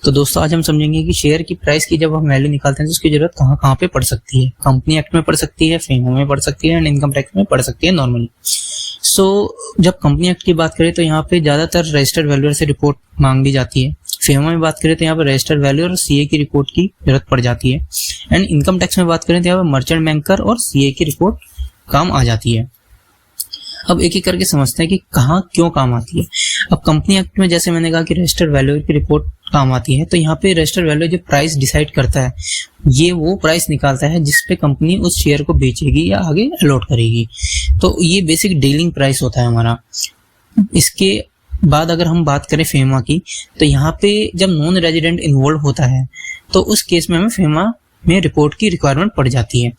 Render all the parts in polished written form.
तो दोस्तों आज हम समझेंगे कि शेयर की प्राइस की जब हम वैल्यू निकालते हैं तो उसकी जरूरत कहाँ कहाँ पे पड़ सकती है। कंपनी एक्ट में पड़ सकती है, फेमा में पड़ सकती है एंड इनकम टैक्स में पड़ सकती है नॉर्मली। जब कंपनी एक्ट की बात करें तो यहाँ पे ज्यादातर रजिस्टर्ड वैल्यूअर से रिपोर्ट मांग ली जाती है। फेमा में बात करें तो यहाँ पे रजिस्टर्ड वैल्यूअर और सीए की रिपोर्ट की जरूरत पड़ जाती है। एंड इनकम टैक्स में बात करें तो यहाँ पे मर्चेंट बैंकर और सीए की रिपोर्ट काम आ जाती है। अब एक एक करके समझते हैं कि कहाँ क्यों काम आती है। अब कंपनी एक्ट में जैसे मैंने कहा कि रजिस्टर्ड वैल्यूअर की रिपोर्ट काम आती है, तो यहाँ पे रजिस्टर्ड वैल्यूअर जो प्राइस डिसाइड करता है ये वो प्राइस निकालता है जिस पे कंपनी उस शेयर को बेचेगी या आगे अलॉट करेगी। तो ये बेसिक डीलिंग प्राइस होता है हमारा। इसके बाद अगर हम बात करें फेमा की, तो यहाँ पे जब नॉन रेजिडेंट इन्वॉल्व होता है तो उस केस में हमें फेमा में रिपोर्ट की रिक्वायरमेंट पड़ जाती है।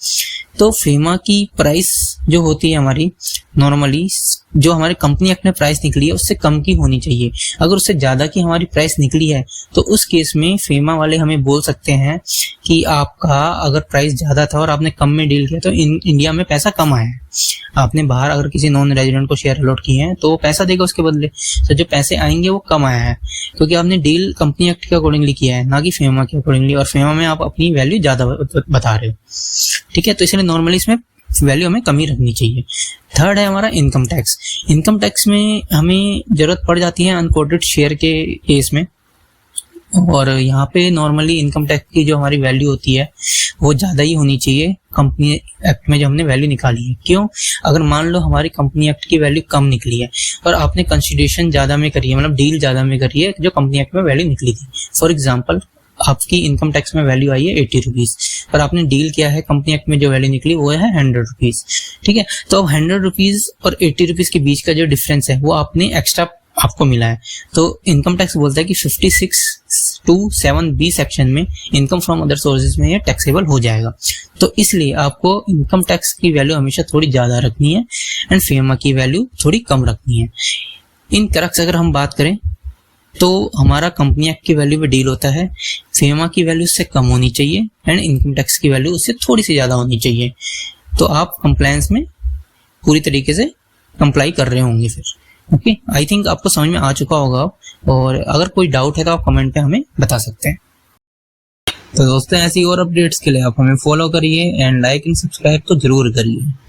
तो फेमा की प्राइस जो होती है हमारी नॉर्मली जो हमारे कंपनी एक्ट में प्राइस निकली है उससे कम की होनी चाहिए। अगर उससे ज्यादा की हमारी प्राइस निकली है तो उस केस में फेमा वाले हमें बोल सकते हैं कि आपका अगर प्राइस ज्यादा था और आपने कम में डील किया तो इंडिया में पैसा कम आया है। आपने बाहर अगर किसी नॉन रेजिडेंट को शेयर अलॉट किए हैं तो पैसा देगा उसके बदले, तो जो पैसे आएंगे वो कम आया है क्योंकि आपने डील कंपनी एक्ट के अकॉर्डिंगली किया है ना कि फेमा के अकॉर्डिंगली, और फेमा में आप अपनी वैल्यू ज्यादा बता रहे हो। ठीक है, तो इसलिए नॉर्मली इसमें वैल्यू हमें कम ही रखनी चाहिए। थर्ड है हमारा इनकम टैक्स। इनकम टैक्स में हमें जरूरत पड़ जाती है अनकोटेड शेयर के केस में, और यहाँ पे नॉर्मली इनकम टैक्स की जो हमारी वैल्यू होती है वो ज्यादा ही होनी चाहिए कंपनी एक्ट में जो हमने वैल्यू निकाली है। क्यों? अगर मान लो हमारी कंपनी एक्ट की वैल्यू कम निकली है और आपने कंसिडरेशन ज्यादा में करी है, मतलब डील ज्यादा में करी है जो कंपनी एक्ट में वैल्यू निकली थी। फॉर एग्जाम्पल आपकी इनकम टैक्स में वैल्यू आई है 80 रुपीज और आपने डील किया है कंपनी एक्ट में जो वैल्यू निकली वो है 100 रुपीज। ठीक है, तो अब 100 रुपीज और 80 रुपीज के बीच का जो डिफरेंस है वो आपने एक्स्ट्रा आपको मिला है। तो इनकम टैक्स बोलता है कि 56(2)(7)(b) सेक्शन में इनकम फ्रॉम अदर सोर्सेज में ये टैक्सेबल हो जाएगा। तो इसलिए आपको इनकम टैक्स की वैल्यू हमेशा थोड़ी ज्यादा रखनी है एंड फेमा की वैल्यू थोड़ी कम रखनी है। इन क्रक्स अगर हम बात करें तो हमारा कंपनी एक्ट की वैल्यू पे डील होता है, फेमा की वैल्यू उससे कम होनी चाहिए एंड इनकम टैक्स की वैल्यू उससे थोड़ी सी ज्यादा होनी चाहिए। तो आप कंप्लायंस में पूरी तरीके से कंप्लाई कर रहे होंगे फिर। ओके, आई थिंक आपको समझ में आ चुका होगा, और अगर कोई डाउट है तो आप कमेंट पे हमें बता सकते हैं। तो दोस्तों ऐसी और अपडेट्स के लिए आप हमें फॉलो करिए एंड लाइक एंड सब्सक्राइब तो जरूर करिए।